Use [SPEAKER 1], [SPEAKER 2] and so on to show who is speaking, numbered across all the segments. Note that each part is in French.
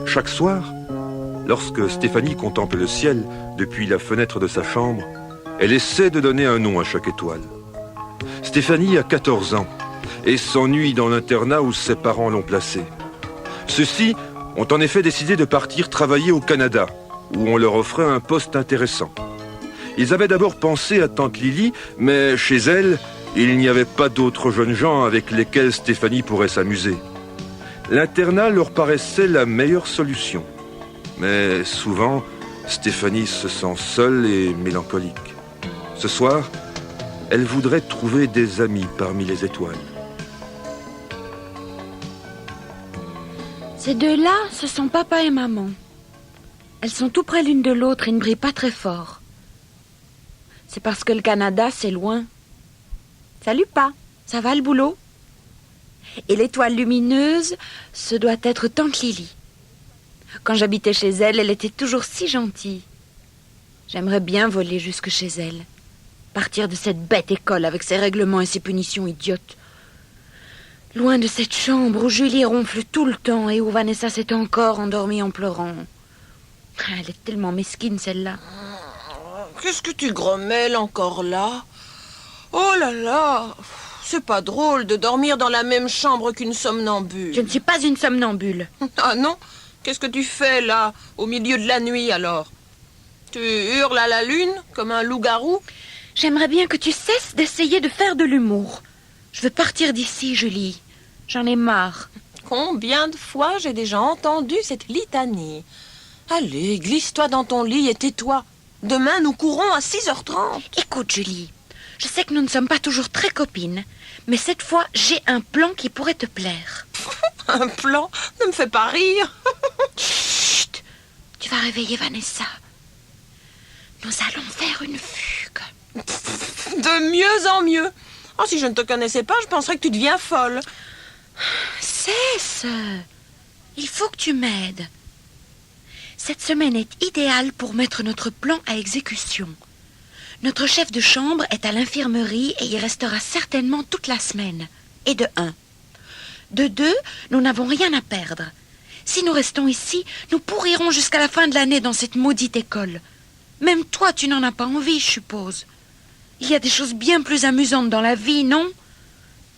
[SPEAKER 1] Chaque soir, lorsque Stéphanie contemple le ciel depuis la fenêtre de sa chambre, elle essaie de donner un nom à chaque étoile. Stéphanie a 14 ans et s'ennuie dans l'internat où ses parents l'ont placée. Ceux-ci ont en effet décidé de partir travailler au Canada, où on leur offrait un poste intéressant. Ils avaient d'abord pensé à tante Lily, mais chez elle, il n'y avait pas d'autres jeunes gens avec lesquels Stéphanie pourrait s'amuser. L'internat leur paraissait la meilleure solution. Mais souvent, Stéphanie se sent seule et mélancolique. Ce soir, elle voudrait trouver des amis parmi les étoiles.
[SPEAKER 2] Ces deux-là, ce sont papa et maman. Elles sont tout près l'une de l'autre et ne brillent pas très fort. C'est parce que le Canada, c'est loin. Salut, Pa. Ça va le boulot? Et l'étoile lumineuse, ce doit être tante Lily. Quand j'habitais chez elle, elle était toujours si gentille. J'aimerais bien voler jusque chez elle. Partir de cette bête école avec ses règlements et ses punitions idiotes. Loin de cette chambre où Julie ronfle tout le temps et où Vanessa s'est encore endormie en pleurant. Elle est tellement mesquine, celle-là.
[SPEAKER 3] Qu'est-ce que tu grommelles encore là? Oh là là! C'est pas drôle de dormir dans la même chambre qu'une somnambule.
[SPEAKER 2] Je ne suis pas une somnambule.
[SPEAKER 3] Ah non? Qu'est-ce que tu fais là, au milieu de la nuit alors? Tu hurles à la lune comme un loup-garou?
[SPEAKER 2] J'aimerais bien que tu cesses d'essayer de faire de l'humour. Je veux partir d'ici, Julie. J'en ai marre.
[SPEAKER 3] Combien de fois j'ai déjà entendu cette litanie? Allez, glisse-toi dans ton lit et tais-toi. Demain, nous courons à 6h30.
[SPEAKER 2] Écoute, Julie, je sais que nous ne sommes pas toujours très copines, mais cette fois, j'ai un plan qui pourrait te plaire.
[SPEAKER 3] Un plan? Ne me fais pas rire.
[SPEAKER 2] Chut! Tu vas réveiller Vanessa. Nous allons faire une fugue.
[SPEAKER 3] De mieux en mieux. Oh, si je ne te connaissais pas, je penserais que tu deviens folle.
[SPEAKER 2] Cesse! Il faut que tu m'aides. Cette semaine est idéale pour mettre notre plan à exécution. Notre chef de chambre est à l'infirmerie et il restera certainement toute la semaine. Et de 1. De 2, nous n'avons rien à perdre. Si nous restons ici, nous pourrirons jusqu'à la fin de l'année dans cette maudite école. Même toi, tu n'en as pas envie, je suppose. Il y a des choses bien plus amusantes dans la vie, non?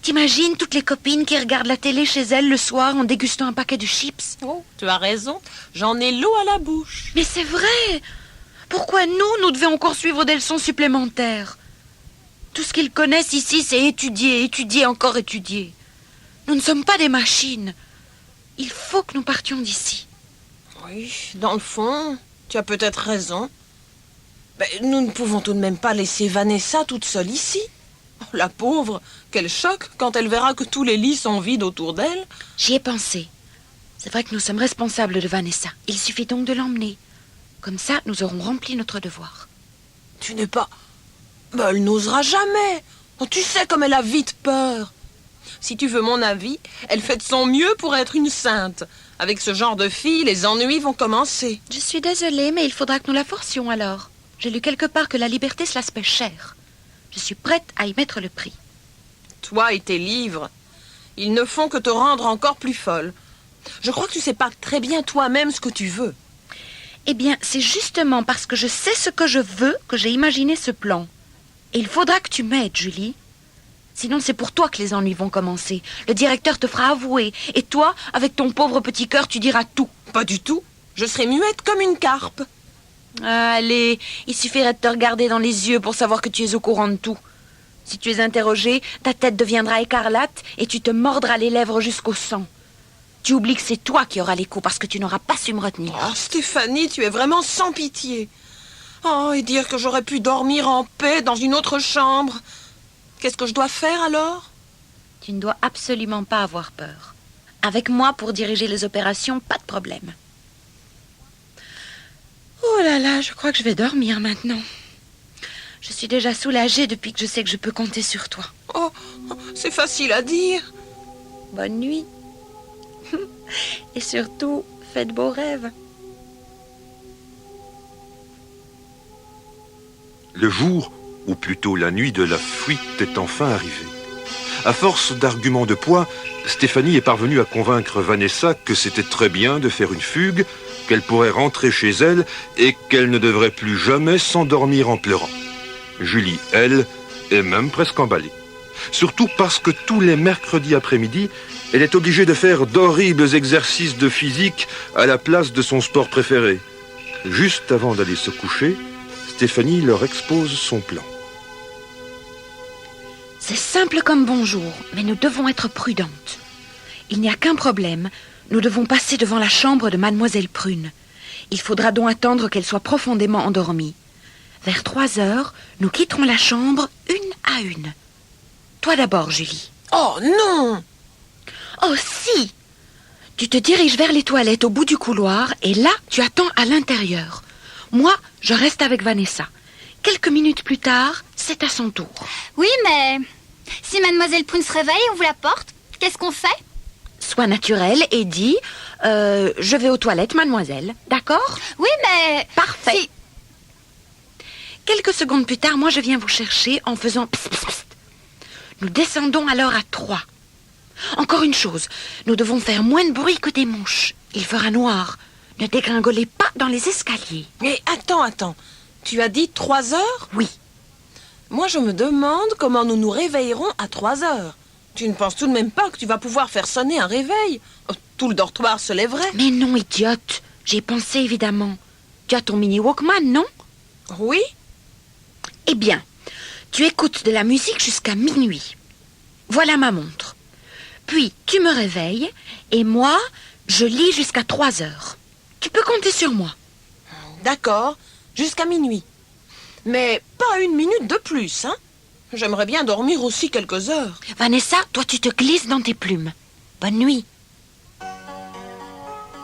[SPEAKER 2] T'imagines toutes les copines qui regardent la télé chez elles le soir en dégustant un paquet de chips?
[SPEAKER 3] Oh, tu as raison. J'en ai l'eau à la bouche.
[SPEAKER 2] Mais c'est vrai! Pourquoi nous devons encore suivre des leçons supplémentaires? Tout ce qu'ils connaissent ici, c'est étudier, étudier, encore étudier. Nous ne sommes pas des machines. Il faut que nous partions d'ici.
[SPEAKER 3] Oui, dans le fond, tu as peut-être raison. Mais nous ne pouvons tout de même pas laisser Vanessa toute seule ici. Oh, la pauvre, quel choc quand elle verra que tous les lits sont vides autour d'elle.
[SPEAKER 2] J'y ai pensé. C'est vrai que nous sommes responsables de Vanessa. Il suffit donc de l'emmener. Comme ça, nous aurons rempli notre devoir.
[SPEAKER 3] Tu n'es pas... Mais elle n'osera jamais. Oh, tu sais comme elle a vite peur. Si tu veux mon avis, elle fait de son mieux pour être une sainte. Avec ce genre de fille, les ennuis vont commencer.
[SPEAKER 2] Je suis désolée, mais il faudra que nous la forcions alors. J'ai lu quelque part que la liberté, cela se paie cher. Je suis prête à y mettre le prix.
[SPEAKER 3] Toi et tes livres, ils ne font que te rendre encore plus folle. Je crois que tu sais pas très bien toi-même ce que tu veux.
[SPEAKER 2] Eh bien, c'est justement parce que je sais ce que je veux que j'ai imaginé ce plan. Et il faudra que tu m'aides, Julie. Sinon, c'est pour toi que les ennuis vont commencer. Le directeur te fera avouer. Et toi, avec ton pauvre petit cœur, tu diras tout.
[SPEAKER 3] Pas du tout. Je serai muette comme une carpe.
[SPEAKER 2] Allez, il suffirait de te regarder dans les yeux pour savoir que tu es au courant de tout. Si tu es interrogé, ta tête deviendra écarlate et tu te mordras les lèvres jusqu'au sang. Tu oublies que c'est toi qui auras les coups parce que tu n'auras pas su me retenir.
[SPEAKER 3] Oh, Stéphanie, tu es vraiment sans pitié. Oh, et dire que j'aurais pu dormir en paix dans une autre chambre. Qu'est-ce que je dois faire alors?
[SPEAKER 2] Tu ne dois absolument pas avoir peur. Avec moi, pour diriger les opérations, pas de problème. Oh là là, je crois que je vais dormir maintenant. Je suis déjà soulagée depuis que je sais que je peux compter sur toi.
[SPEAKER 3] Oh, c'est facile à dire.
[SPEAKER 2] Bonne nuit. Et surtout, faites beaux rêves.
[SPEAKER 1] Le jour ou plutôt la nuit de la fuite est enfin arrivée. À force d'arguments de poids, Stéphanie est parvenue à convaincre Vanessa que c'était très bien de faire une fugue, qu'elle pourrait rentrer chez elle et qu'elle ne devrait plus jamais s'endormir en pleurant. Julie, elle, est même presque emballée. Surtout parce que tous les mercredis après-midi, elle est obligée de faire d'horribles exercices de physique à la place de son sport préféré. Juste avant d'aller se coucher, Stéphanie leur expose son plan.
[SPEAKER 2] C'est simple comme bonjour, mais nous devons être prudentes. Il n'y a qu'un problème. Nous devons passer devant la chambre de Mademoiselle Prune. Il faudra donc attendre qu'elle soit profondément endormie. Vers 3 heures, nous quitterons la chambre une à une. Toi d'abord, Julie.
[SPEAKER 3] Oh non!
[SPEAKER 2] Oh si! Tu te diriges vers les toilettes au bout du couloir et là, tu attends à l'intérieur. Moi, je reste avec Vanessa. Quelques minutes plus tard, c'est à son tour.
[SPEAKER 4] Oui, mais si Mademoiselle Prune se réveille et ouvre la porte, qu'est-ce qu'on fait?
[SPEAKER 2] Sois naturel et dis « Je vais aux toilettes, mademoiselle. » D'accord?
[SPEAKER 4] Oui, mais...
[SPEAKER 2] Parfait.
[SPEAKER 4] Si...
[SPEAKER 2] Quelques secondes plus tard, moi, je viens vous chercher en faisant « psst, psst, psst ». Nous descendons alors à 3. Encore une chose, nous devons faire moins de bruit que des mouches. Il fera noir. Ne dégringolez pas dans les escaliers.
[SPEAKER 3] Mais attends. Tu as dit 3 heures?
[SPEAKER 2] Oui.
[SPEAKER 3] Moi, je me demande comment nous nous réveillerons à 3 heures. Tu ne penses tout de même pas que tu vas pouvoir faire sonner un réveil? Tout le dortoir se lèverait.
[SPEAKER 2] Mais non, idiote. J'y pensé, évidemment. Tu as ton mini Walkman, non?
[SPEAKER 3] Oui?
[SPEAKER 2] Eh bien, tu écoutes de la musique jusqu'à minuit. Voilà ma montre. Puis, tu me réveilles et moi, je lis jusqu'à 3 heures. Tu peux compter sur moi.
[SPEAKER 3] D'accord, jusqu'à minuit. Mais pas 1 minute de plus, hein? J'aimerais bien dormir aussi quelques heures.
[SPEAKER 2] Vanessa, toi, tu te glisses dans tes plumes. Bonne nuit.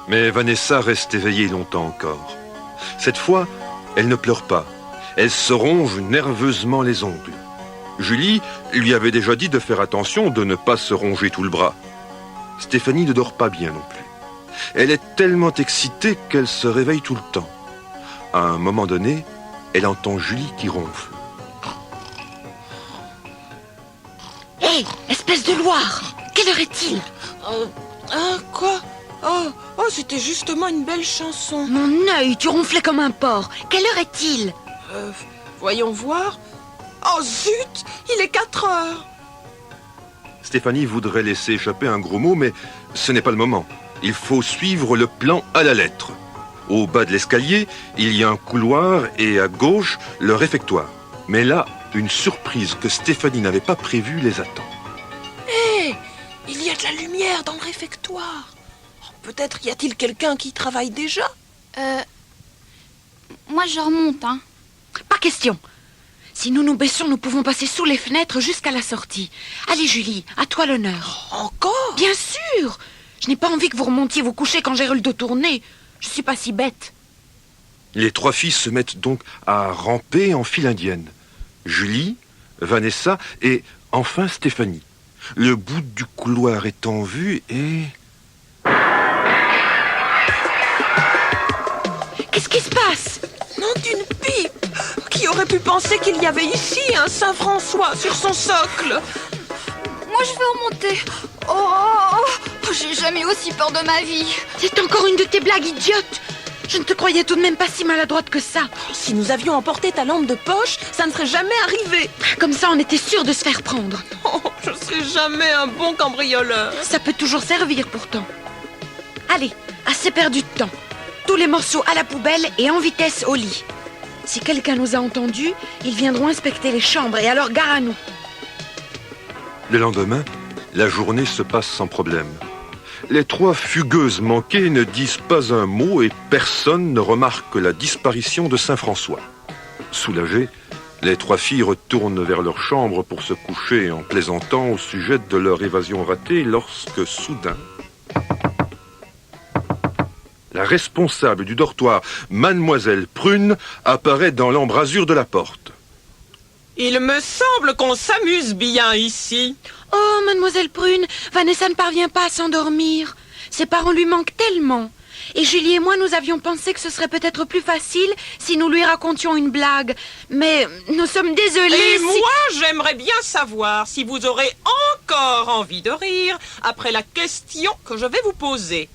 [SPEAKER 1] Mais Vanessa reste éveillée longtemps encore. Cette fois, elle ne pleure pas. Elle se ronge nerveusement les ongles. Julie lui avait déjà dit de faire attention de ne pas se ronger tout le bras. Stéphanie ne dort pas bien non plus. Elle est tellement excitée qu'elle se réveille tout le temps. À un moment donné, elle entend Julie qui ronfle.
[SPEAKER 2] Hé, espèce de Loire! Quelle heure est-il?
[SPEAKER 3] Quoi? Oh, c'était justement une belle chanson.
[SPEAKER 2] Mon œil, tu ronflais comme un porc. Quelle heure est-il?
[SPEAKER 3] Voyons voir. Oh zut, il est 4 heures.
[SPEAKER 1] Stéphanie voudrait laisser échapper un gros mot, mais ce n'est pas le moment. Il faut suivre le plan à la lettre. Au bas de l'escalier, il y a un couloir et à gauche, le réfectoire. Mais là, une surprise que Stéphanie n'avait pas prévue les attend.
[SPEAKER 3] Hé, il y a de la lumière dans le réfectoire. Oh, peut-être y a-t-il quelqu'un qui travaille déjà?
[SPEAKER 4] Moi, je remonte, hein.
[SPEAKER 2] Pas question. Si nous nous baissons, nous pouvons passer sous les fenêtres jusqu'à la sortie. Allez, Julie, à toi l'honneur.
[SPEAKER 3] Encore?
[SPEAKER 2] Bien sûr. Je n'ai pas envie que vous remontiez vous coucher quand j'ai le dos tourné. Je suis pas si bête.
[SPEAKER 1] Les 3 filles se mettent donc à ramper en file indienne. Julie, Vanessa et enfin Stéphanie. Le bout du couloir est en vue et...
[SPEAKER 2] Qu'est-ce qui se passe?
[SPEAKER 3] Non, d'une pipe. Qui aurait pu penser qu'il y avait ici un Saint-François sur son socle?
[SPEAKER 4] Moi, je veux remonter. Oh, j'ai jamais eu aussi peur de ma vie.
[SPEAKER 2] C'est encore une de tes blagues idiotes. Je ne te croyais tout de même pas si maladroite que ça.
[SPEAKER 3] Si nous avions emporté ta lampe de poche, ça ne serait jamais arrivé.
[SPEAKER 2] Comme ça, on était sûr de se faire prendre.
[SPEAKER 3] Oh, je serai jamais un bon cambrioleur.
[SPEAKER 2] Ça peut toujours servir pourtant. Allez, assez perdu de temps. Tous les morceaux à la poubelle et en vitesse au lit. Si quelqu'un nous a entendus, ils viendront inspecter les chambres et alors gare à nous.
[SPEAKER 1] Le lendemain, la journée se passe sans problème. Les 3 fugueuses manquées ne disent pas un mot et personne ne remarque la disparition de Saint-François. Soulagées, les 3 filles retournent vers leur chambre pour se coucher en plaisantant au sujet de leur évasion ratée lorsque, soudain, la responsable du dortoir, Mademoiselle Prune, apparaît dans l'embrasure de la porte.
[SPEAKER 3] Il me semble qu'on s'amuse bien ici.
[SPEAKER 2] Oh, Mademoiselle Prune, Vanessa ne parvient pas à s'endormir. Ses parents lui manquent tellement. Et Julie et moi, nous avions pensé que ce serait peut-être plus facile si nous lui racontions une blague. Mais nous sommes désolés.
[SPEAKER 3] Et moi, j'aimerais bien savoir si vous aurez encore envie de rire après la question que je vais vous poser.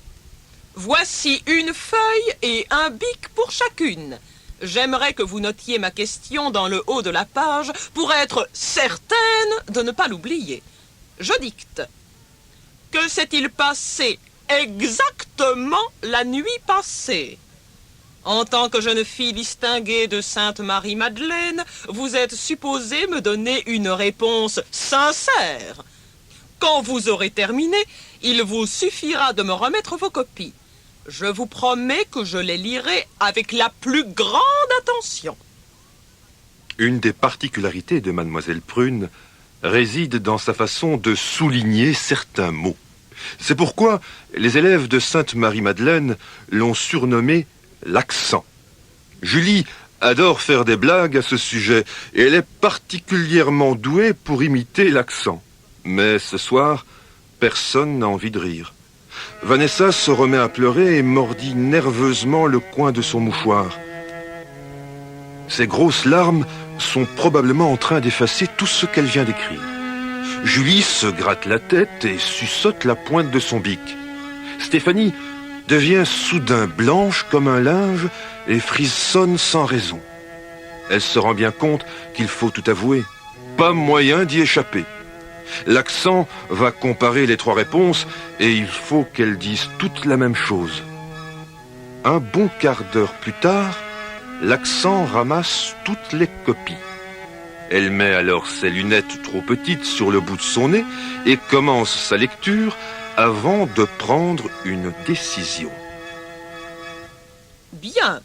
[SPEAKER 3] Voici une feuille et un bic pour chacune. J'aimerais que vous notiez ma question dans le haut de la page pour être certaine de ne pas l'oublier. Je dicte. Que s'est-il passé exactement la nuit passée? En tant que jeune fille distinguée de Sainte-Marie-Madeleine, vous êtes supposée me donner une réponse sincère. Quand vous aurez terminé, il vous suffira de me remettre vos copies. Je vous promets que je les lirai avec la plus grande attention.
[SPEAKER 1] Une des particularités de Mademoiselle Prune réside dans sa façon de souligner certains mots. C'est pourquoi les élèves de Sainte-Marie-Madeleine l'ont surnommé l'accent. Julie adore faire des blagues à ce sujet et elle est particulièrement douée pour imiter l'accent. Mais ce soir, personne n'a envie de rire. Vanessa se remet à pleurer et mordit nerveusement le coin de son mouchoir. Ses grosses larmes sont probablement en train d'effacer tout ce qu'elle vient d'écrire. Julie se gratte la tête et suçote la pointe de son bic. Stéphanie devient soudain blanche comme un linge et frissonne sans raison. Elle se rend bien compte qu'il faut tout avouer. Pas moyen d'y échapper. L'accent va comparer les trois réponses et il faut qu'elles disent toutes la même chose. Un bon quart d'heure plus tard, l'accent ramasse toutes les copies. Elle met alors ses lunettes trop petites sur le bout de son nez et commence sa lecture avant de prendre une décision.
[SPEAKER 3] Bien.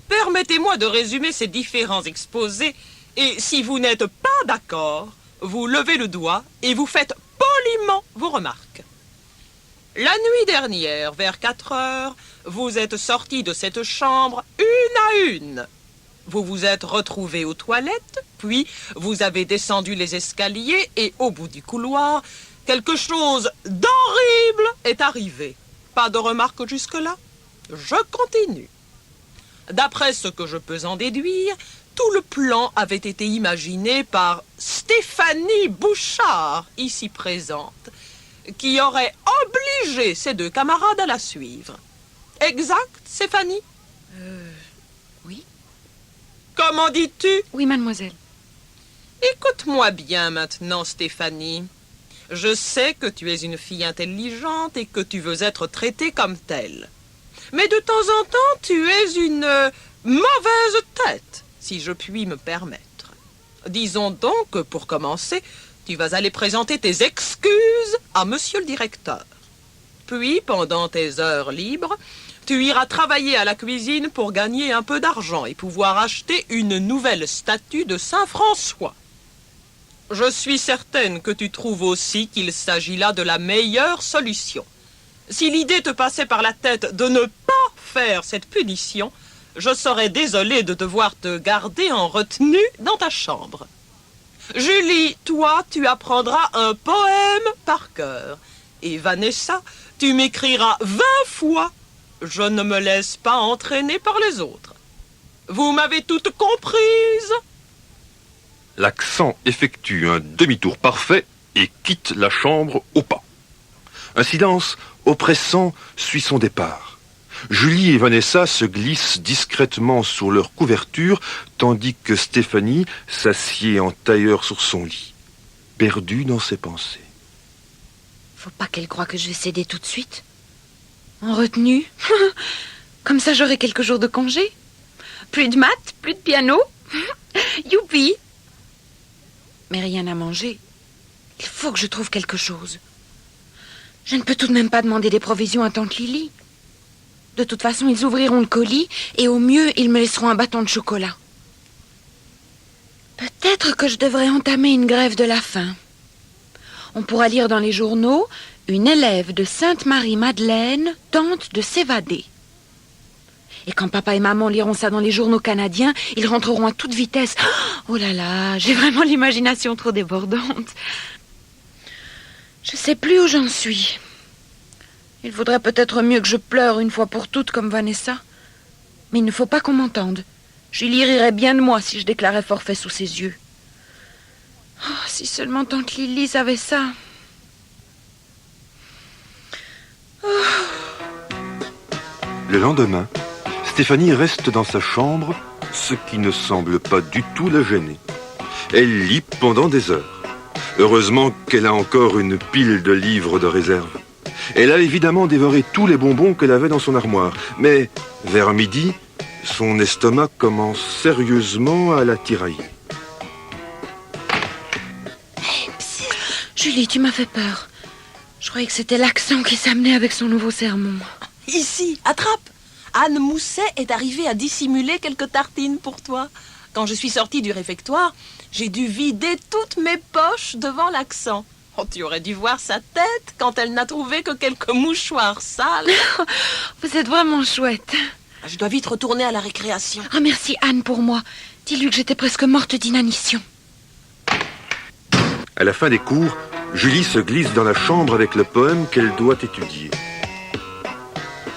[SPEAKER 3] Permettez-moi de résumer ces différents exposés et si vous n'êtes pas d'accord, vous levez le doigt et vous faites poliment vos remarques. La nuit dernière, vers 4 heures, vous êtes sortis de cette chambre une à une. Vous vous êtes retrouvés aux toilettes, puis vous avez descendu les escaliers et au bout du couloir, quelque chose d'horrible est arrivé. Pas de remarques jusque-là? Je continue. D'après ce que je peux en déduire, tout le plan avait été imaginé par Stéphanie Bouchard, ici présente, qui aurait obligé ses deux camarades à la suivre. Exact, Stéphanie?
[SPEAKER 2] Oui.
[SPEAKER 3] Comment dis-tu?
[SPEAKER 2] Oui, mademoiselle.
[SPEAKER 3] Écoute-moi bien maintenant, Stéphanie. Je sais que tu es une fille intelligente et que tu veux être traitée comme telle. Mais de temps en temps, tu es une mauvaise tête, si je puis me permettre. Disons donc que, pour commencer, tu vas aller présenter tes excuses à monsieur le directeur. Puis, pendant tes heures libres, tu iras travailler à la cuisine pour gagner un peu d'argent et pouvoir acheter une nouvelle statue de Saint-François. Je suis certaine que tu trouves aussi qu'il s'agit là de la meilleure solution. Si l'idée te passait par la tête de ne pas faire cette punition, je serais désolée de devoir te garder en retenue dans ta chambre. Julie, toi, tu apprendras un poème par cœur. Et Vanessa, tu m'écriras 20 fois. Je ne me laisse pas entraîner par les autres. Vous m'avez toutes comprises?
[SPEAKER 1] L'accent effectue un demi-tour parfait et quitte la chambre au pas. Un silence oppressant suit son départ. Julie et Vanessa se glissent discrètement sur leur couverture, tandis que Stéphanie s'assied en tailleur sur son lit, perdue dans ses pensées.
[SPEAKER 2] Faut pas qu'elle croie que je vais céder tout de suite. En retenue. Comme ça, j'aurai quelques jours de congé. Plus de maths, plus de piano. Youpi! Mais rien à manger. Il faut que je trouve quelque chose. Je ne peux tout de même pas demander des provisions à tante Lily. De toute façon, ils ouvriront le colis et au mieux, ils me laisseront un bâton de chocolat. Peut-être que je devrais entamer une grève de la faim. On pourra lire dans les journaux « Une élève de Sainte-Marie-Madeleine tente de s'évader ». Et quand papa et maman liront ça dans les journaux canadiens, ils rentreront à toute vitesse. Oh là là, j'ai vraiment l'imagination trop débordante. Je sais plus où j'en suis. Il vaudrait peut-être mieux que je pleure une fois pour toutes comme Vanessa. Mais il ne faut pas qu'on m'entende. Julie rirait bien de moi si je déclarais forfait sous ses yeux. Oh, si seulement tante Lily savait ça.
[SPEAKER 1] Le lendemain, Stéphanie reste dans sa chambre, ce qui ne semble pas du tout la gêner. Elle lit pendant des heures. Heureusement qu'elle a encore une pile de livres de réserve. Elle a évidemment dévoré tous les bonbons qu'elle avait dans son armoire. Mais vers midi, son estomac commence sérieusement à la tirailler.
[SPEAKER 2] Julie, tu m'as fait peur. Je croyais que c'était l'accent qui s'amenait avec son nouveau sermon.
[SPEAKER 3] Ici, attrape. Anne Mousset est arrivée à dissimuler quelques tartines pour toi. Quand je suis sortie du réfectoire, j'ai dû vider toutes mes poches devant l'accent. Oh, tu aurais dû voir sa tête quand elle n'a trouvé que quelques mouchoirs sales.
[SPEAKER 2] Vous êtes vraiment chouette.
[SPEAKER 3] Je dois vite retourner à la récréation.
[SPEAKER 2] Oh, merci Anne pour moi. Dis-lui que j'étais presque morte d'inanition.
[SPEAKER 1] À la fin des cours, Julie se glisse dans la chambre avec le poème qu'elle doit étudier.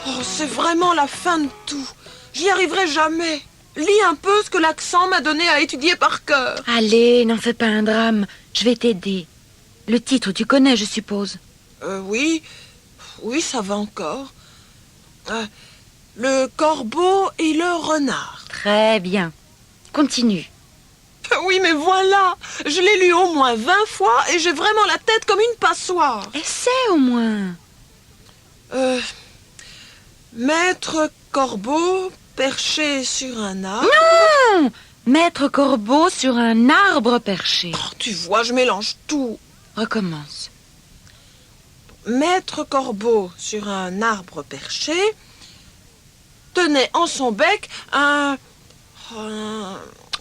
[SPEAKER 3] Oh, c'est vraiment la fin de tout. J'y arriverai jamais. Lis un peu ce que l'accent m'a donné à étudier par cœur.
[SPEAKER 2] Allez, n'en fais pas un drame. Je vais t'aider. Le titre, tu connais, je suppose.
[SPEAKER 3] Oui, ça va encore. Le corbeau et le renard.
[SPEAKER 2] Très bien. Continue.
[SPEAKER 3] Oui, mais voilà. Je l'ai lu au moins 20 fois et j'ai vraiment la tête comme une passoire.
[SPEAKER 2] Essaie au moins.
[SPEAKER 3] Maître corbeau perché sur un arbre.
[SPEAKER 2] Non! Maître corbeau sur un arbre perché.
[SPEAKER 3] Oh, tu vois, je mélange tout.
[SPEAKER 2] Recommence.
[SPEAKER 3] Maître corbeau sur un arbre perché tenait en son bec un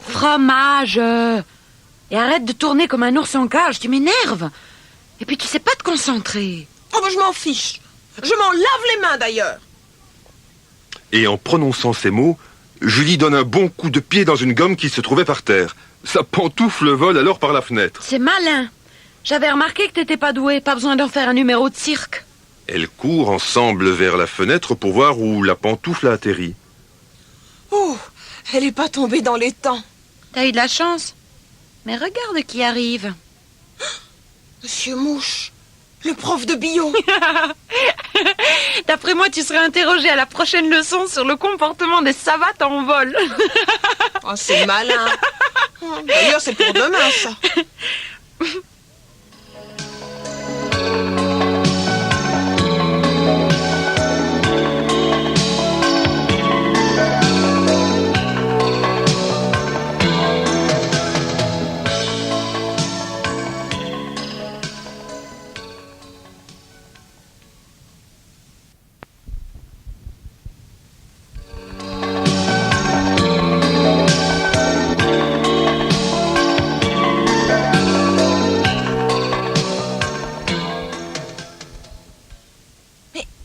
[SPEAKER 2] Fromage. Et arrête de tourner comme un ours en cage, tu m'énerves. Et puis tu sais pas te concentrer.
[SPEAKER 3] Oh, ben, je m'en fiche. Je m'en lave les mains d'ailleurs.
[SPEAKER 1] Et en prononçant ces mots, Julie donne un bon coup de pied dans une gomme qui se trouvait par terre. Sa pantoufle vole alors par la fenêtre.
[SPEAKER 2] C'est malin. J'avais remarqué que t'étais pas doué, pas besoin d'en faire un numéro de cirque.
[SPEAKER 1] Elles courent ensemble vers la fenêtre pour voir où la pantoufle a atterri.
[SPEAKER 3] Oh, elle n'est pas tombée dans les temps.
[SPEAKER 2] T'as eu de la chance. Mais regarde qui arrive.
[SPEAKER 3] Monsieur Mouche, le prof de bio.
[SPEAKER 2] D'après moi, tu serais interrogé à la prochaine leçon sur le comportement des savates en vol.
[SPEAKER 3] Oh, c'est malin. D'ailleurs, c'est pour demain, ça.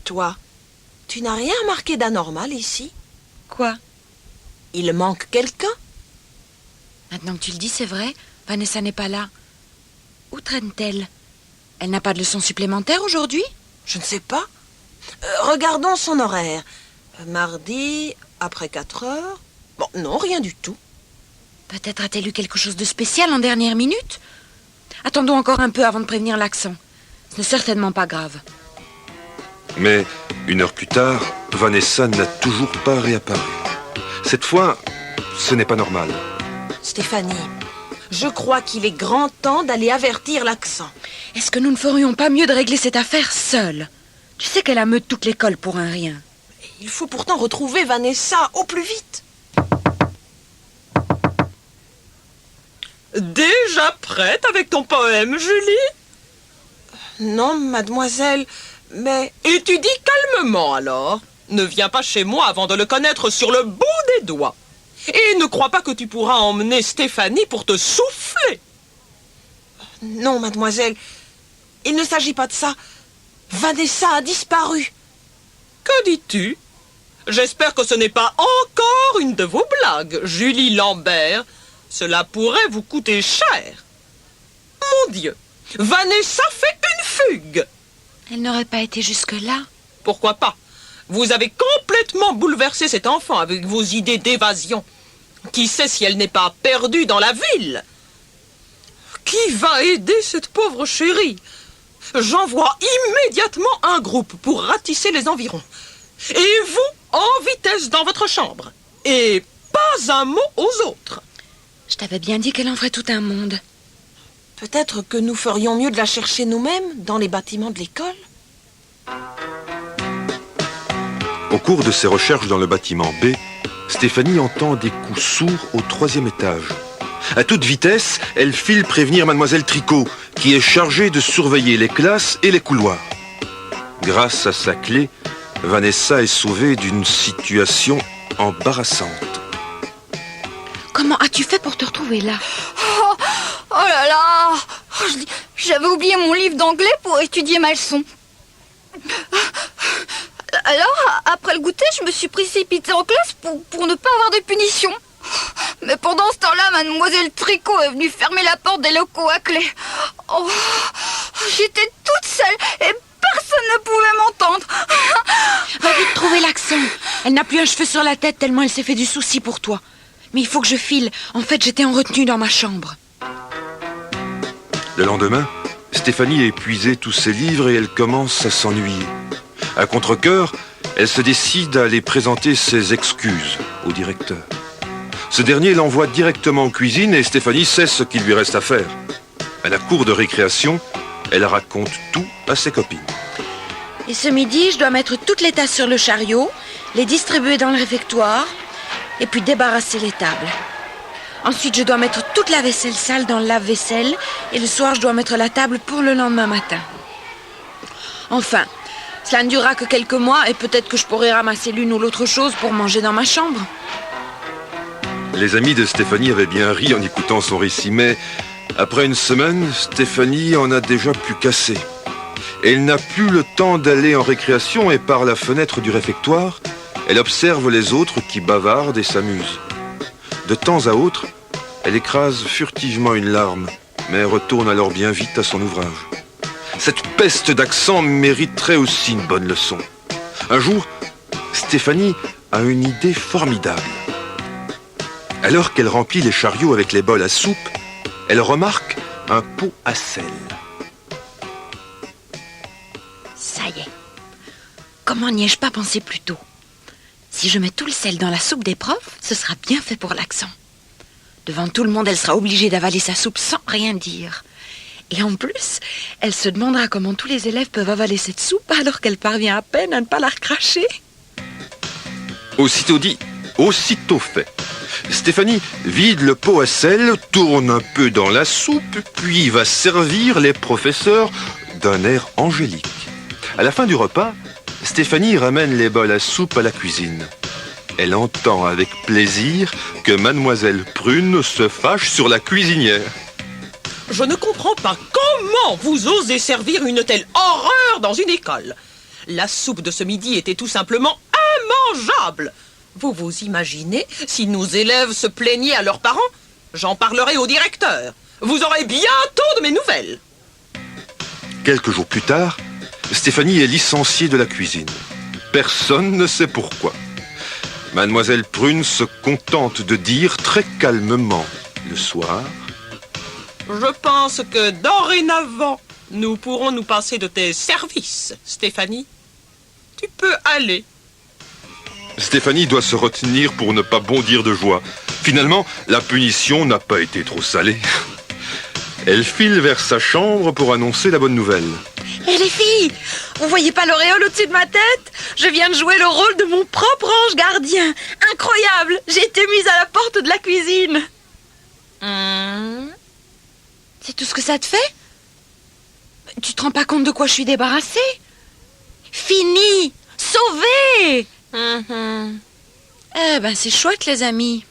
[SPEAKER 3] Toi, tu n'as rien remarqué d'anormal ici?
[SPEAKER 2] Quoi?
[SPEAKER 3] Il manque quelqu'un?
[SPEAKER 2] Maintenant que tu le dis, c'est vrai. Vanessa n'est pas là. Où traîne-t-elle? Elle n'a pas de leçon supplémentaire aujourd'hui?
[SPEAKER 3] Je ne sais pas. Regardons son horaire. Mardi, après 4 heures. Bon, non, rien du tout.
[SPEAKER 2] Peut-être a-t-elle eu quelque chose de spécial en dernière minute? Attendons encore un peu avant de prévenir l'accent. Ce n'est certainement pas grave.
[SPEAKER 1] Mais, une heure plus tard, Vanessa n'a toujours pas réapparu. Cette fois, ce n'est pas normal.
[SPEAKER 3] Stéphanie, je crois qu'il est grand temps d'aller avertir l'accent.
[SPEAKER 2] Est-ce que nous ne ferions pas mieux de régler cette affaire seule? Tu sais qu'elle ameute toute l'école pour un rien.
[SPEAKER 3] Il faut pourtant retrouver Vanessa au plus vite.
[SPEAKER 5] Déjà prête avec ton poème, Julie?
[SPEAKER 3] Non, mademoiselle, mais...
[SPEAKER 5] Étudie calmement alors. Ne viens pas chez moi avant de le connaître sur le bout des doigts. Et ne crois pas que tu pourras emmener Stéphanie pour te souffler.
[SPEAKER 3] Non, mademoiselle, il ne s'agit pas de ça. Vanessa a disparu.
[SPEAKER 5] Que dis-tu? J'espère que ce n'est pas encore une de vos blagues, Julie Lambert. Cela pourrait vous coûter cher. Mon Dieu, Vanessa fait une fugue.
[SPEAKER 2] Elle n'aurait pas été jusque-là.
[SPEAKER 5] pourquoi pas? Vous avez complètement bouleversé cet enfant avec vos idées d'évasion. Qui sait si elle n'est pas perdue dans la ville? Qui va aider cette pauvre chérie? J'envoie immédiatement un groupe pour ratisser les environs. Et vous, en vitesse dans votre chambre. Et pas un mot aux autres.
[SPEAKER 2] Je t'avais bien dit qu'elle en ferait tout un monde.
[SPEAKER 3] Peut-être que nous ferions mieux de la chercher nous-mêmes dans les bâtiments de l'école.
[SPEAKER 1] Au cours de ses recherches dans le bâtiment B, Stéphanie entend des coups sourds au 3e étage. À toute vitesse, elle file prévenir mademoiselle Tricot, qui est chargée de surveiller les classes et les couloirs. Grâce à sa clé, Vanessa est sauvée d'une situation embarrassante.
[SPEAKER 2] Comment as-tu fait pour te retrouver là?
[SPEAKER 4] Oh là là! J'avais oublié mon livre d'anglais pour étudier ma leçon. Alors, après le goûter, je me suis précipitée en classe pour ne pas avoir de punition. Mais pendant ce temps-là, mademoiselle Tricot est venue fermer la porte des locaux à clé. Oh, j'étais toute seule et personne ne pouvait m'entendre.
[SPEAKER 2] Va vite trouver l'accent. Elle n'a plus un cheveu sur la tête tellement elle s'est fait du souci pour toi. Mais il faut que je file. En fait, j'étais en retenue dans ma chambre.
[SPEAKER 1] Le lendemain, Stéphanie a épuisé tous ses livres et elle commence à s'ennuyer. À contre-cœur, elle se décide à aller présenter ses excuses au directeur. Ce dernier l'envoie directement en cuisine et Stéphanie sait ce qu'il lui reste à faire. À la cour de récréation, elle raconte tout à ses copines.
[SPEAKER 2] Et ce midi, je dois mettre toutes les tasses sur le chariot, les distribuer dans le réfectoire et puis débarrasser les tables. Ensuite, je dois mettre toute la vaisselle sale dans le lave-vaisselle et le soir, je dois mettre la table pour le lendemain matin. Enfin, cela ne durera que quelques mois et peut-être que je pourrai ramasser l'une ou l'autre chose pour manger dans ma chambre.
[SPEAKER 1] Les amis de Stéphanie avaient bien ri en écoutant son récit, mais après une semaine, Stéphanie en a déjà plus cassé. Elle n'a plus le temps d'aller en récréation et par la fenêtre du réfectoire, elle observe les autres qui bavardent et s'amusent. De temps à autre, elle écrase furtivement une larme, mais retourne alors bien vite à son ouvrage. Cette peste d'accent mériterait aussi une bonne leçon. Un jour, Stéphanie a une idée formidable. Alors qu'elle remplit les chariots avec les bols à soupe, elle remarque un pot à sel.
[SPEAKER 2] Ça y est. Comment n'y ai-je pas pensé plus tôt? Si je mets tout le sel dans la soupe des profs, ce sera bien fait pour l'accent. Devant tout le monde, elle sera obligée d'avaler sa soupe sans rien dire. Et en plus, elle se demandera comment tous les élèves peuvent avaler cette soupe alors qu'elle parvient à peine à ne pas la recracher.
[SPEAKER 1] Aussitôt dit, aussitôt fait. Stéphanie vide le pot à sel, tourne un peu dans la soupe, puis va servir les professeurs d'un air angélique. À la fin du repas, Stéphanie ramène les bols à soupe à la cuisine. Elle entend avec plaisir que mademoiselle Prune se fâche sur la cuisinière.
[SPEAKER 5] Je ne comprends pas comment vous osez servir une telle horreur dans une école. La soupe de ce midi était tout simplement immangeable. Vous vous imaginez si nos élèves se plaignaient à leurs parents? J'en parlerai au directeur. Vous aurez bientôt de mes nouvelles.
[SPEAKER 1] Quelques jours plus tard, Stéphanie est licenciée de la cuisine. Personne ne sait pourquoi. Mademoiselle Prune se contente de dire très calmement le soir:
[SPEAKER 5] Je pense que dorénavant, nous pourrons nous passer de tes services, Stéphanie. Tu peux aller.
[SPEAKER 1] Stéphanie doit se retenir pour ne pas bondir de joie. Finalement, la punition n'a pas été trop salée. Elle file vers sa chambre pour annoncer la bonne nouvelle.
[SPEAKER 2] Hé les filles, vous voyez pas l'auréole au-dessus de ma tête? Je viens de jouer le rôle de mon propre ange gardien. Incroyable, j'ai été mise à la porte de la cuisine. C'est tout ce que ça te fait? Tu te rends pas compte de quoi je suis débarrassée? Fini! Sauvée! Eh ben, c'est chouette, les amis.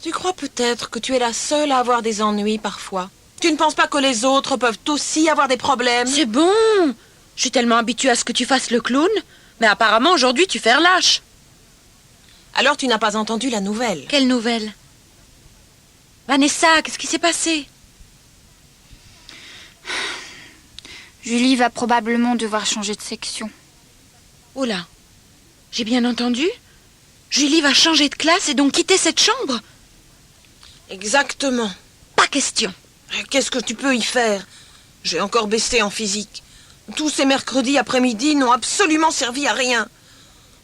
[SPEAKER 3] Tu crois peut-être que tu es la seule à avoir des ennuis parfois? Tu ne penses pas que les autres peuvent aussi avoir des problèmes?
[SPEAKER 2] C'est bon. Je suis tellement habituée à ce que tu fasses le clown. Mais apparemment, aujourd'hui, tu fais relâche.
[SPEAKER 3] Alors tu n'as pas entendu la nouvelle?
[SPEAKER 2] Quelle nouvelle? Vanessa, qu'est-ce qui s'est passé?
[SPEAKER 4] Julie va probablement devoir changer de section.
[SPEAKER 2] Oh là, j'ai bien entendu? Julie va changer de classe et donc quitter cette chambre?
[SPEAKER 3] Exactement.
[SPEAKER 2] Pas question.
[SPEAKER 3] Qu'est-ce que tu peux y faire? J'ai encore baissé en physique. Tous ces mercredis après-midi n'ont absolument servi à rien.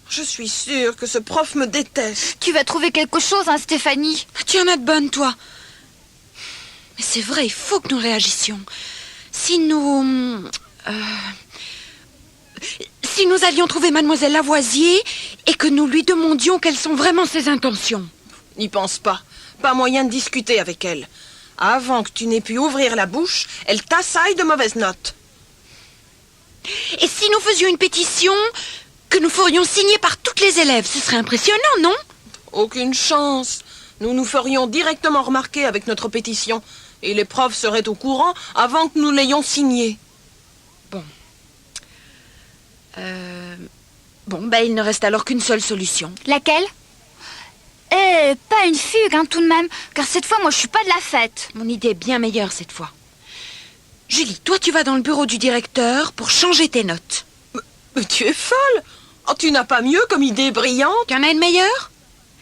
[SPEAKER 3] Je suis sûre que ce prof me déteste.
[SPEAKER 4] Tu vas trouver quelque chose, hein, Stéphanie?
[SPEAKER 2] Tu en as de bonnes, toi. Mais c'est vrai, il faut que nous réagissions. Si nous allions trouver mademoiselle Lavoisier et que nous lui demandions quelles sont vraiment ses intentions.
[SPEAKER 3] N'y pense pas. Pas moyen de discuter avec elle. Avant que tu n'aies pu ouvrir la bouche, elle t'assaille de mauvaises notes.
[SPEAKER 2] Et si nous faisions une pétition que nous ferions signer par toutes les élèves, ce serait impressionnant, non?
[SPEAKER 3] Aucune chance. Nous nous ferions directement remarquer avec notre pétition. Et les profs seraient au courant avant que nous l'ayons signée.
[SPEAKER 2] Il ne reste alors qu'une seule solution.
[SPEAKER 4] Laquelle? Pas une fugue, hein, tout de même. Car cette fois, moi, je suis pas de la fête.
[SPEAKER 2] Mon idée est bien meilleure cette fois. Julie, toi tu vas dans le bureau du directeur pour changer tes notes.
[SPEAKER 3] Mais tu es folle. Oh, tu n'as pas mieux comme idée brillante?
[SPEAKER 2] Tu en as une meilleure?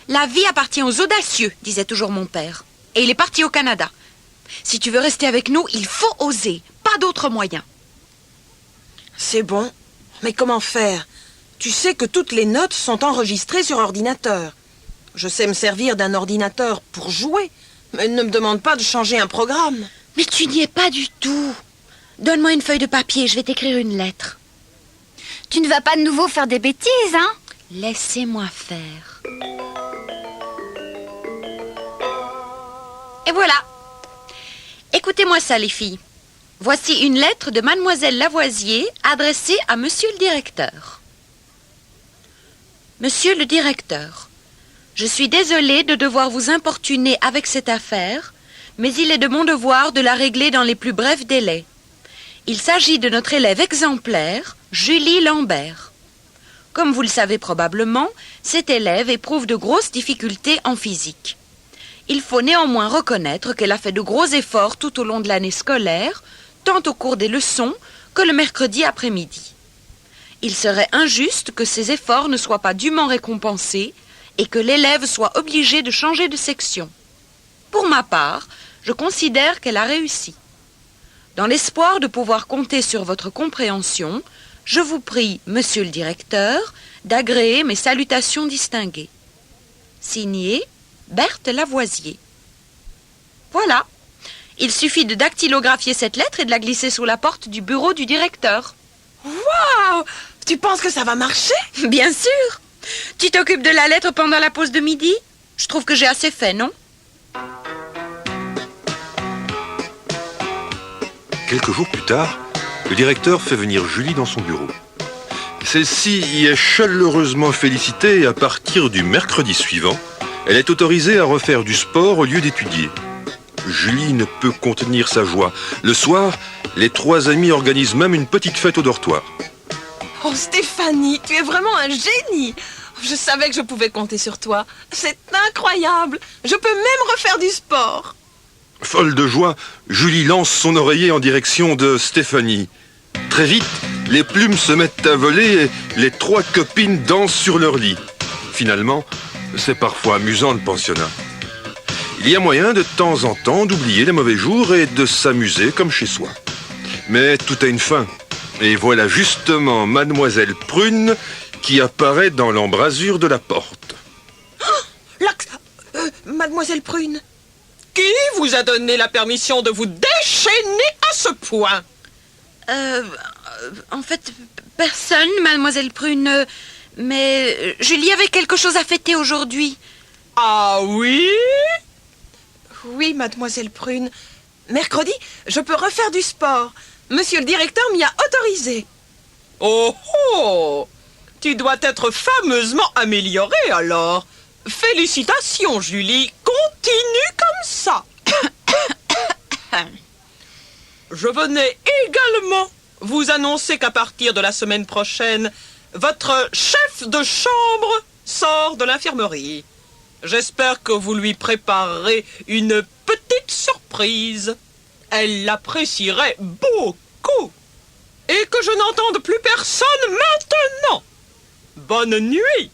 [SPEAKER 2] La vie appartient aux audacieux, disait toujours mon père. Et il est parti au Canada. Si tu veux rester avec nous, il faut oser. Pas d'autre moyen.
[SPEAKER 3] C'est bon. Mais comment faire? Tu sais que toutes les notes sont enregistrées sur ordinateur. Je sais me servir d'un ordinateur pour jouer, mais ne me demande pas de changer un programme.
[SPEAKER 2] Mais tu n'y es pas du tout. Donne-moi une feuille de papier, je vais t'écrire une lettre.
[SPEAKER 4] Tu ne vas pas de nouveau faire des bêtises, hein?
[SPEAKER 2] Laissez-moi faire. Et voilà. Écoutez-moi ça, les filles. Voici une lettre de mademoiselle Lavoisier adressée à monsieur le directeur. Monsieur le directeur, je suis désolée de devoir vous importuner avec cette affaire, mais il est de mon devoir de la régler dans les plus brefs délais. Il s'agit de notre élève exemplaire, Julie Lambert. Comme vous le savez probablement, cet élève éprouve de grosses difficultés en physique. Il faut néanmoins reconnaître qu'elle a fait de gros efforts tout au long de l'année scolaire, tant au cours des leçons que le mercredi après-midi. Il serait injuste que ces efforts ne soient pas dûment récompensés et que l'élève soit obligé de changer de section. Pour ma part, je considère qu'elle a réussi. Dans l'espoir de pouvoir compter sur votre compréhension, je vous prie, monsieur le directeur, d'agréer mes salutations distinguées. Signé, Berthe Lavoisier. Voilà. Il suffit de dactylographier cette lettre et de la glisser sous la porte du bureau du directeur.
[SPEAKER 3] Waouh! Tu penses que ça va marcher?
[SPEAKER 2] Bien sûr. Tu t'occupes de la lettre pendant la pause de midi? Je trouve que j'ai assez fait, non?
[SPEAKER 1] Quelques jours plus tard, le directeur fait venir Julie dans son bureau. Celle-ci y est chaleureusement félicitée et à partir du mercredi suivant, elle est autorisée à refaire du sport au lieu d'étudier. Julie ne peut contenir sa joie. Le soir, les trois amis organisent même une petite fête au dortoir.
[SPEAKER 3] Oh Stéphanie, tu es vraiment un génie. Je savais que je pouvais compter sur toi. C'est incroyable. Je peux même refaire du sport.
[SPEAKER 1] Folle de joie, Julie lance son oreiller en direction de Stéphanie. Très vite, les plumes se mettent à voler et les trois copines dansent sur leur lit. Finalement, c'est parfois amusant le pensionnat. Il y a moyen de temps en temps d'oublier les mauvais jours et de s'amuser comme chez soi. Mais tout a une fin. Et voilà justement Mademoiselle Prune qui apparaît dans l'embrasure de la porte.
[SPEAKER 3] Mademoiselle Prune.
[SPEAKER 5] Qui vous a donné la permission de vous déchaîner à ce point?
[SPEAKER 2] En fait, personne, mademoiselle Prune. Mais Julie avait quelque chose à fêter aujourd'hui.
[SPEAKER 5] Ah oui?
[SPEAKER 3] Oui, mademoiselle Prune. Mercredi, je peux refaire du sport. Monsieur le directeur m'y a autorisé.
[SPEAKER 5] Oh oh! Tu dois être fameusement améliorée alors. Félicitations, Julie. Continue comme ça. Je venais également vous annoncer qu'à partir de la semaine prochaine, votre chef de chambre sort de l'infirmerie. J'espère que vous lui préparerez une petite surprise. Elle l'apprécierait beaucoup. Et que je n'entende plus personne maintenant. Bonne nuit.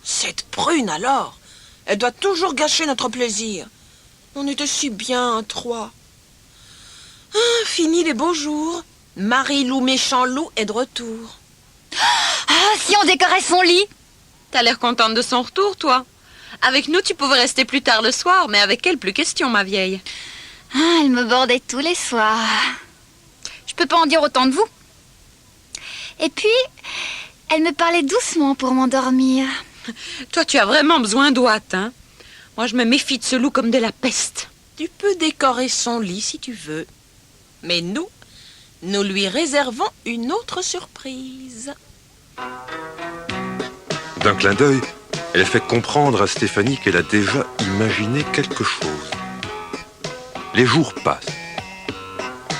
[SPEAKER 3] Cette prune alors, elle doit toujours gâcher notre plaisir. On était si bien à trois. Ah, fini les beaux jours. Marie-Lou Méchant-Loup est de retour.
[SPEAKER 4] Ah, si on décorait son lit.
[SPEAKER 2] T'as l'air contente de son retour, toi. Avec nous, tu pouvais rester plus tard le soir, mais avec elle, plus question, ma vieille.
[SPEAKER 4] Ah, elle me bordait tous les soirs. Je peux pas en dire autant de vous. Et puis, elle me parlait doucement pour m'endormir.
[SPEAKER 2] Toi, tu as vraiment besoin d'ouate, hein. Moi, je me méfie de ce loup comme de la peste.
[SPEAKER 3] Tu peux décorer son lit si tu veux. Mais nous lui réservons une autre surprise.
[SPEAKER 1] D'un clin d'œil, elle fait comprendre à Stéphanie qu'elle a déjà imaginé quelque chose. Les jours passent.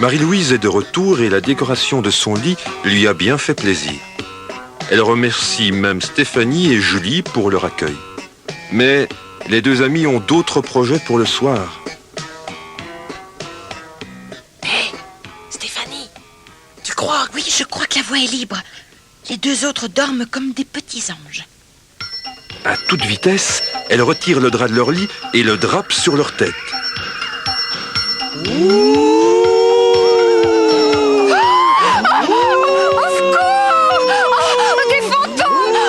[SPEAKER 1] Marie-Louise est de retour et la décoration de son lit lui a bien fait plaisir. Elle remercie même Stéphanie et Julie pour leur accueil. Mais les deux amis ont d'autres projets pour le soir.
[SPEAKER 3] Hé, Stéphanie, tu crois?
[SPEAKER 2] Oui, je crois que la voie est libre. Les deux autres dorment comme des petits anges.
[SPEAKER 1] À toute vitesse, elle retire le drap de leur lit et le drape sur leur tête.
[SPEAKER 4] Des fantômes!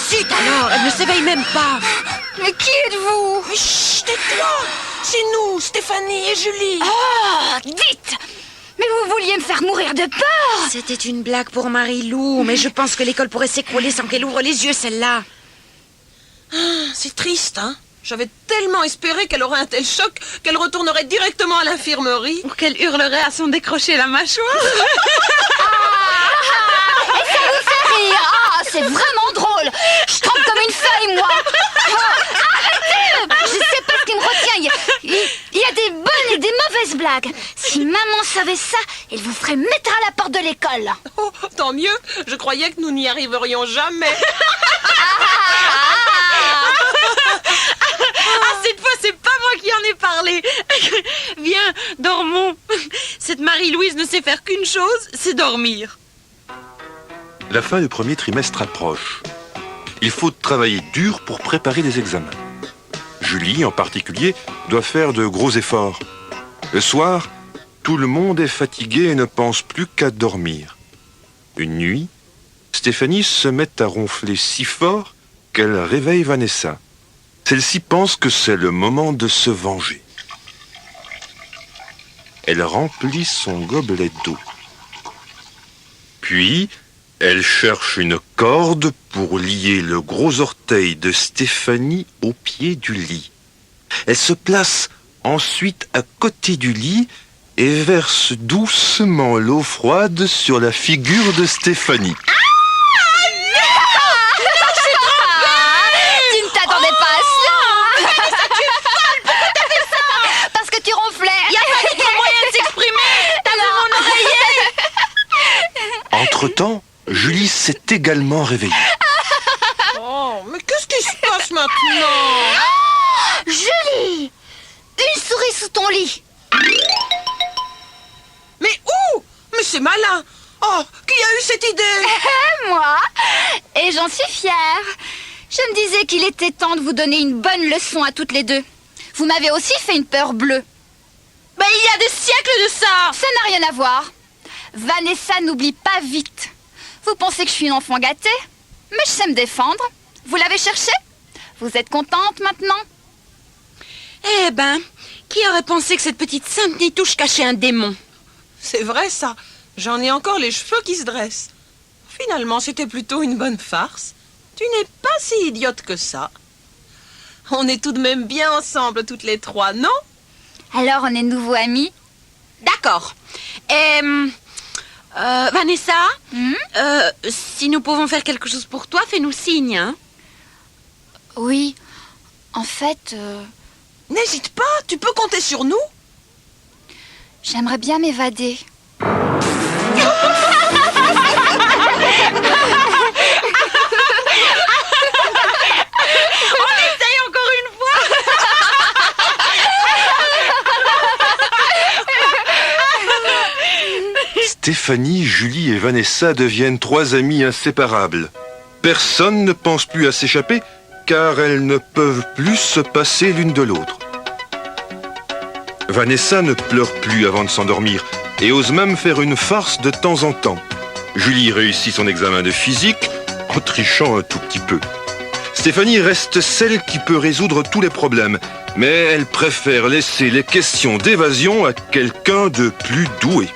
[SPEAKER 2] Zut alors, elle ne s'éveille même pas.
[SPEAKER 4] Mais qui êtes-vous?
[SPEAKER 3] Mais chut, tais-toi! C'est nous, Stéphanie et Julie.
[SPEAKER 4] Oh, dites! Mais vous vouliez me faire mourir de peur!
[SPEAKER 2] C'était une blague pour Marie-Lou, mais je pense que l'école pourrait s'écrouler sans qu'elle ouvre les yeux, celle-là.
[SPEAKER 3] C'est triste, hein? J'avais tellement espéré qu'elle aurait un tel choc qu'elle retournerait directement à l'infirmerie.
[SPEAKER 2] Ou qu'elle hurlerait à s'en décrocher la mâchoire.
[SPEAKER 4] Et ça vous fait rire! Ah, c'est vraiment drôle! Je trempe comme une feuille, moi! Oh, arrêtez! Je sais pas ce qui me retient. Il y a des bonnes et des mauvaises blagues. Si maman savait ça, elle vous ferait mettre à la porte de l'école.
[SPEAKER 3] Oh, tant mieux. Je croyais que nous n'y arriverions jamais.
[SPEAKER 2] Ah, cette fois, c'est pas moi qui en ai parlé. Viens, dormons. Cette Marie-Louise ne sait faire qu'une chose, c'est dormir.
[SPEAKER 1] La fin du premier trimestre approche. Il faut travailler dur pour préparer les examens. Julie, en particulier, doit faire de gros efforts. Le soir, tout le monde est fatigué et ne pense plus qu'à dormir. Une nuit, Stéphanie se met à ronfler si fort qu'elle réveille Vanessa. Celle-ci pense que c'est le moment de se venger. Elle remplit son gobelet d'eau. Puis, elle cherche une corde pour lier le gros orteil de Stéphanie au pied du lit. Elle se place ensuite à côté du lit et verse doucement l'eau froide sur la figure de Stéphanie.
[SPEAKER 4] Tu ne t'attendais pas à cela! Parce que tu ronflais! Il n'y a pas d'autre moyen de s'exprimer! T'as vu mon oreiller!
[SPEAKER 1] Entre-temps, Julie s'est également réveillée.
[SPEAKER 3] Oh, mais qu'est-ce qui se passe maintenant?
[SPEAKER 4] Julie! Une souris sous ton lit!
[SPEAKER 3] Mais où? Mais c'est malin. Oh, qui a eu cette idée?
[SPEAKER 4] Moi! Et j'en suis fière. Je me disais qu'il était temps de vous donner une bonne leçon à toutes les deux. Vous m'avez aussi fait une peur bleue.
[SPEAKER 2] Ben, il y a des siècles de ça.
[SPEAKER 4] Ça n'a rien à voir. Vanessa n'oublie pas vite. Vous pensez que je suis une enfant gâtée? Mais je sais me défendre. Vous l'avez cherché? Vous êtes contente maintenant?
[SPEAKER 2] Eh ben, qui aurait pensé que cette petite sainte nitouche cachait un démon?
[SPEAKER 3] C'est vrai ça. J'en ai encore les cheveux qui se dressent. Finalement, c'était plutôt une bonne farce. Tu n'es pas si idiote que ça. On est tout de même bien ensemble toutes les trois, non?
[SPEAKER 4] Alors on est nouveaux amis?
[SPEAKER 2] D'accord. Vanessa, si nous pouvons faire quelque chose pour toi, fais-nous signe, hein?
[SPEAKER 4] Oui. En fait,
[SPEAKER 3] N'hésite pas, tu peux compter sur nous.
[SPEAKER 4] j'aimerais bien m'évader.
[SPEAKER 2] On essaye encore une fois.
[SPEAKER 1] Stéphanie, Julie et Vanessa deviennent 3 amies inséparables. Personne ne pense plus à s'échapper car elles ne peuvent plus se passer l'une de l'autre. Vanessa ne pleure plus avant de s'endormir et ose même faire une farce de temps en temps. Julie réussit son examen de physique en trichant un tout petit peu. Stéphanie reste celle qui peut résoudre tous les problèmes, mais elle préfère laisser les questions d'évasion à quelqu'un de plus doué.